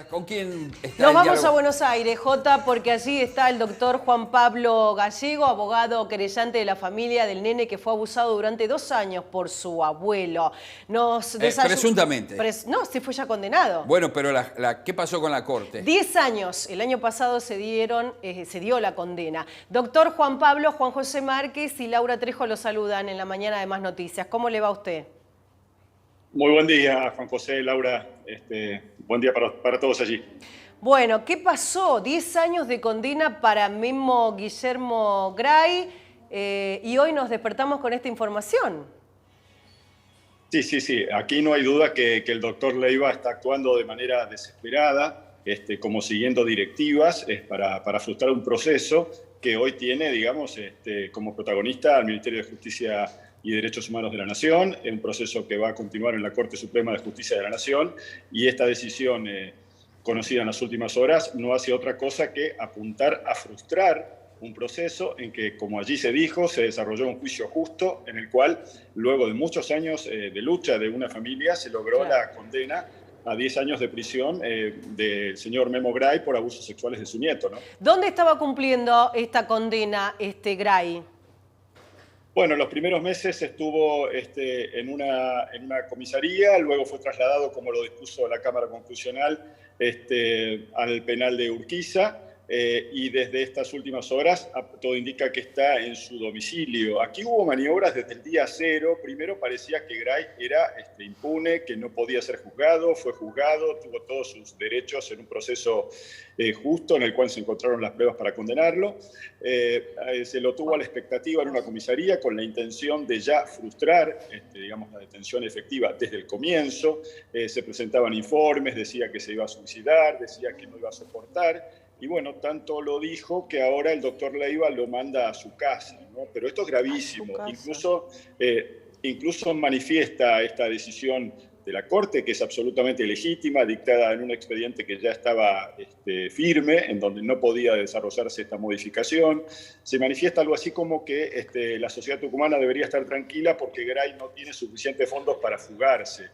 ¿Con quién está Nos el vamos diálogo? a Buenos Aires, Jota, porque allí está el doctor Juan Pablo Gallego, abogado querellante de la familia del nene que fue abusado durante 2 años por su abuelo. Presuntamente. No, se fue ya condenado. Bueno, pero ¿qué pasó con la corte? 10 años. El año pasado se dio la condena. Doctor Juan Pablo, Juan José Márquez y Laura Trejo lo saludan en la mañana de Más Noticias. ¿Cómo le va a usted? Muy buen día, Juan José, Laura. Buen día para todos allí. Bueno, ¿qué pasó? 10 años de condena para Memo Guillermo Gray y hoy nos despertamos con esta información. Sí. Aquí no hay duda que el doctor Leiva está actuando de manera desesperada, como siguiendo directivas para frustrar un proceso que hoy tiene, digamos, como protagonista al Ministerio de Justicia y Derechos Humanos de la Nación, un proceso que va a continuar en la Corte Suprema de Justicia de la Nación, y esta decisión conocida en las últimas horas no hace otra cosa que apuntar a frustrar un proceso en que, como allí se dijo, se desarrolló un juicio justo en el cual, luego de muchos años de lucha de una familia, se logró la condena a 10 años de prisión del señor Memo Gray por abusos sexuales de su nieto, ¿no? ¿Dónde estaba cumpliendo esta condena Gray? Bueno, en los primeros meses estuvo en una comisaría, luego fue trasladado, como lo dispuso la Cámara Constitucional, al penal de Urquiza, y desde estas últimas horas todo indica que está en su domicilio. Aquí hubo maniobras desde el día cero. Primero parecía que Gray era impune, que no podía ser juzgado, fue juzgado, tuvo todos sus derechos en un proceso justo en el cual se encontraron las pruebas para condenarlo. Se lo tuvo a la expectativa en una comisaría con la intención de ya frustrar digamos, la detención efectiva desde el comienzo. Se presentaban informes, decía que se iba a suicidar, decía que no iba a soportar. Y bueno, tanto lo dijo que ahora el doctor Leiva lo manda a su casa, ¿no? Pero esto es gravísimo. Incluso manifiesta esta decisión de la Corte, que es absolutamente legítima, dictada en un expediente que ya estaba firme, en donde no podía desarrollarse esta modificación. Se manifiesta algo así como que la sociedad tucumana debería estar tranquila porque Gray no tiene suficientes fondos para fugarse.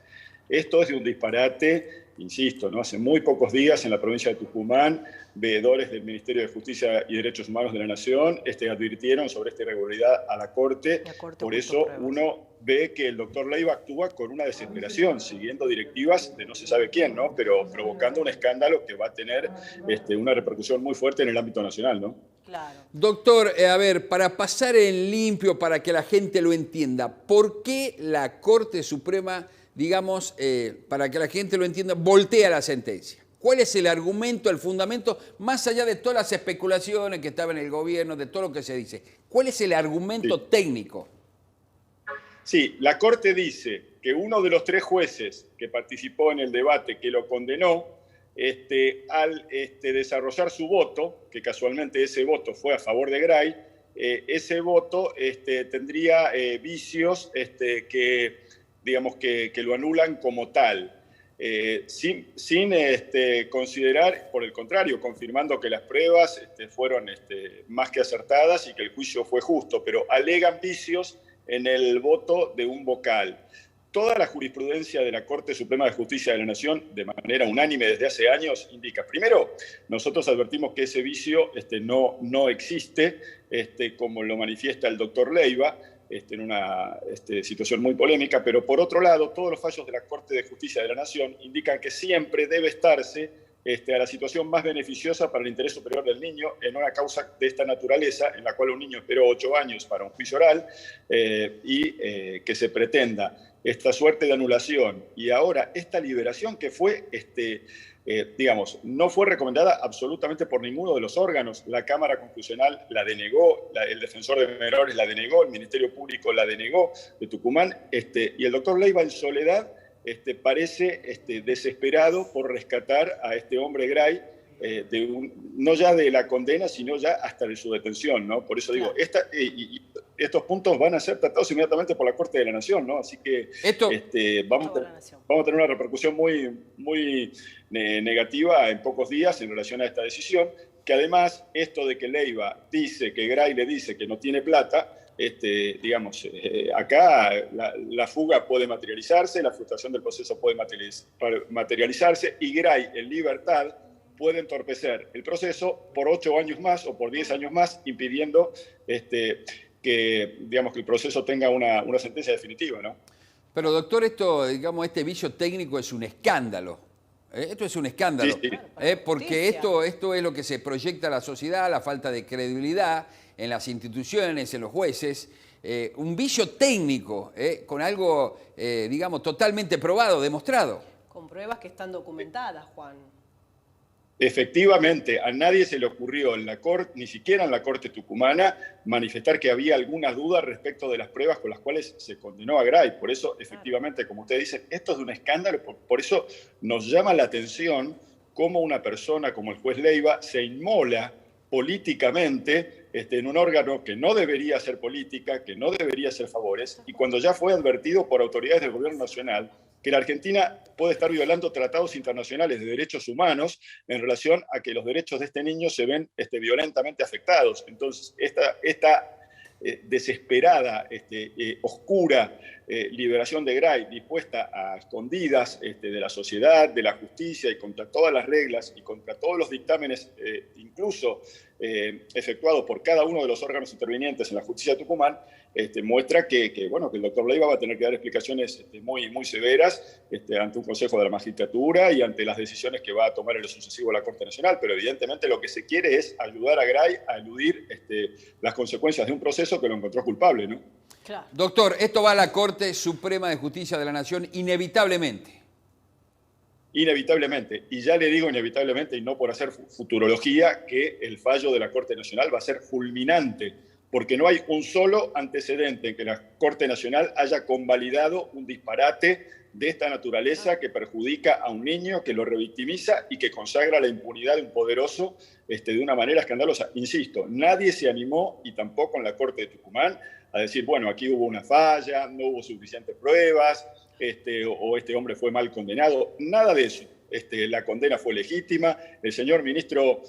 Esto es de un disparate, insisto, ¿no? Hace muy pocos días en la provincia de Tucumán, veedores del Ministerio de Justicia y Derechos Humanos de la Nación advirtieron sobre esta irregularidad a la Corte. Por eso uno ve que el doctor Leiva actúa con una desesperación, siguiendo directivas de no se sabe quién, ¿no? Pero provocando un escándalo que va a tener una repercusión muy fuerte en el ámbito nacional, ¿no? Claro. Doctor, a ver, para pasar en limpio, para que la gente lo entienda, ¿por qué la Corte Suprema, digamos, para que la gente lo entienda, voltea la sentencia? ¿Cuál es el argumento, el fundamento, más allá de todas las especulaciones que estaban en el gobierno, de todo lo que se dice? ¿Cuál es el argumento técnico? Sí, la Corte dice que uno de los 3 jueces que participó en el debate que lo condenó, al desarrollar su voto, que casualmente ese voto fue a favor de Gray, ese voto tendría vicios digamos que lo anulan como tal. Sin considerar, por el contrario, confirmando que las pruebas fueron más que acertadas y que el juicio fue justo, pero alegan vicios en el voto de un vocal. Toda la jurisprudencia de la Corte Suprema de Justicia de la Nación, de manera unánime desde hace años, indica, primero, nosotros advertimos que ese vicio no existe, como lo manifiesta el doctor Leiva, en una situación muy polémica, pero por otro lado, todos los fallos de la Corte de Justicia de la Nación indican que siempre debe estarse a la situación más beneficiosa para el interés superior del niño en una causa de esta naturaleza, en la cual un niño esperó 8 años para un juicio oral y que se pretenda esta suerte de anulación y ahora esta liberación que fue digamos, no fue recomendada absolutamente por ninguno de los órganos. La Cámara Constitucional la denegó, el Defensor de Menores la denegó, el Ministerio Público la denegó de Tucumán, y el doctor Leiva en soledad parece desesperado por rescatar a este hombre Gray, no ya de la condena, sino ya hasta de su detención, ¿no? Por eso digo, estos puntos van a ser tratados inmediatamente por la Corte de la Nación, ¿no? Así que vamos a tener una repercusión muy negativa en pocos días en relación a esta decisión, que además esto de que Leiva dice que Gray le dice que no tiene plata, digamos, acá la fuga puede materializarse, la frustración del proceso puede materializarse, y Gray en libertad puede entorpecer el proceso por 8 años más o por 10 años más, impidiendo que, digamos, que el proceso tenga una sentencia definitiva, ¿no? Pero doctor, esto, digamos, este vicio técnico es un escándalo. Esto es un escándalo, Sí, sí. Porque esto es lo que se proyecta a la sociedad, la falta de credibilidad en las instituciones, en los jueces. Un vicio técnico, con algo, digamos, totalmente probado, demostrado. Con pruebas que están documentadas, Juan. Efectivamente, a nadie se le ocurrió en la Corte, ni siquiera en la Corte tucumana, manifestar que había algunas dudas respecto de las pruebas con las cuales se condenó a Gray. Por eso, efectivamente, como usted dice, esto es un escándalo. Por eso nos llama la atención cómo una persona como el juez Leiva se inmola políticamente en un órgano que no debería hacer política, que no debería hacer favores, y cuando ya fue advertido por autoridades del gobierno nacional que la Argentina puede estar violando tratados internacionales de derechos humanos en relación a que los derechos de este niño se ven violentamente afectados. Entonces, esta desesperada, oscura liberación de Gray, dispuesta a escondidas de la sociedad, de la justicia, y contra todas las reglas y contra todos los dictámenes, incluso efectuados por cada uno de los órganos intervinientes en la justicia de Tucumán, muestra que el doctor Leiva va a tener que dar explicaciones muy, muy severas ante un Consejo de la Magistratura y ante las decisiones que va a tomar en lo sucesivo la Corte Nacional. Pero evidentemente lo que se quiere es ayudar a Gray a eludir las consecuencias de un proceso que lo encontró culpable, ¿no? Claro. Doctor, esto va a la Corte Suprema de Justicia de la Nación inevitablemente. Inevitablemente, y ya le digo inevitablemente, y no por hacer futurología, que el fallo de la Corte Nacional va a ser fulminante, porque no hay un solo antecedente en que la Corte Nacional haya convalidado un disparate de esta naturaleza que perjudica a un niño, que lo revictimiza y que consagra la impunidad de un poderoso de una manera escandalosa. Insisto, nadie se animó, y tampoco en la Corte de Tucumán, a decir, bueno, aquí hubo una falla, no hubo suficientes pruebas, o este hombre fue mal condenado. Nada de eso. La condena fue legítima. El señor ministro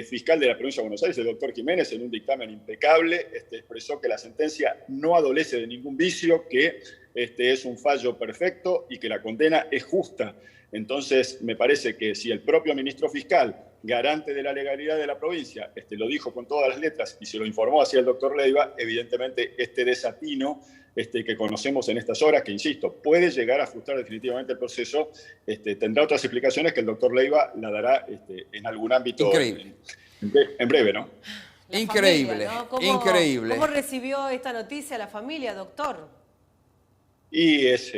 fiscal de la provincia de Buenos Aires, el doctor Jiménez, en un dictamen impecable, expresó que la sentencia no adolece de ningún vicio, que es un fallo perfecto y que la condena es justa. Entonces, me parece que si el propio ministro fiscal, garante de la legalidad de la provincia, lo dijo con todas las letras y se lo informó así al doctor Leiva, evidentemente este desatino que conocemos en estas horas, que insisto, puede llegar a frustrar definitivamente el proceso, tendrá otras explicaciones que el doctor Leiva la dará en algún ámbito en breve, ¿no? Increíble, familia, ¿no? Increíble. ¿Cómo recibió esta noticia la familia, doctor? Y es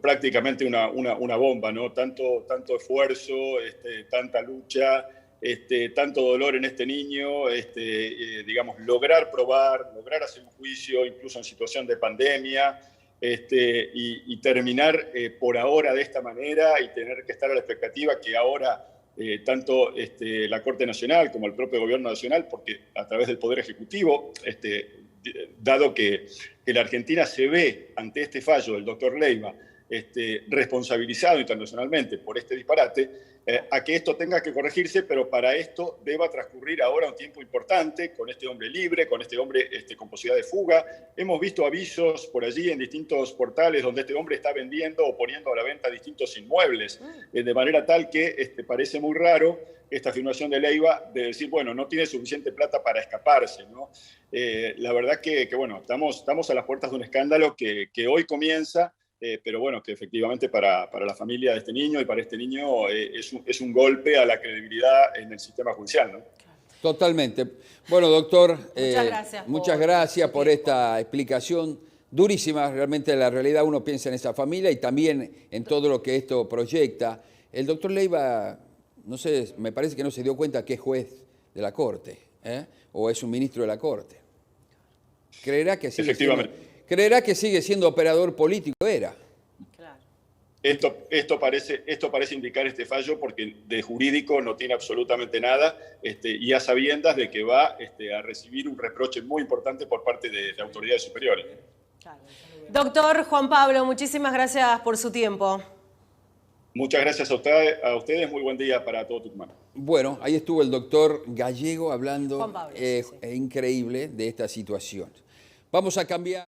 prácticamente una bomba, ¿no? Tanto esfuerzo, tanta lucha, tanto dolor en este niño, digamos, lograr probar, lograr hacer un juicio, incluso en situación de pandemia, y terminar por ahora de esta manera y tener que estar a la expectativa que ahora tanto la Corte Nacional como el propio Gobierno Nacional, porque a través del Poder Ejecutivo, dado que la Argentina se ve ante este fallo del doctor Leiva responsabilizado internacionalmente por este disparate, a que esto tenga que corregirse, pero para esto deba transcurrir ahora un tiempo importante con este hombre libre, con este hombre con posibilidad de fuga. Hemos visto avisos por allí en distintos portales donde este hombre está vendiendo o poniendo a la venta distintos inmuebles, de manera tal que parece muy raro esta afirmación de Leiva de decir, bueno, no tiene suficiente plata para escaparse, ¿no? La verdad que bueno, estamos a las puertas de un escándalo que hoy comienza, pero bueno, que efectivamente para la familia de este niño y para este niño es un golpe a la credibilidad en el sistema judicial, ¿no? Totalmente. Bueno, doctor, muchas gracias por esta explicación durísima. Realmente la realidad uno piensa en esa familia y también en todo lo que esto proyecta. El doctor Leiva, no sé, me parece que no se dio cuenta que es juez de la Corte, o es un ministro de la Corte. Creerá que sigue siendo operador político, era. Claro. Esto parece indicar este fallo porque de jurídico no tiene absolutamente nada, y a sabiendas de que va a recibir un reproche muy importante por parte de autoridades superiores. Claro. Doctor Juan Pablo, muchísimas gracias por su tiempo. Muchas gracias a ustedes, muy buen día para todo Tucumán. Bueno, ahí estuvo el doctor Gallego hablando Juan Pablo, sí. increíble de esta situación. Vamos a cambiar.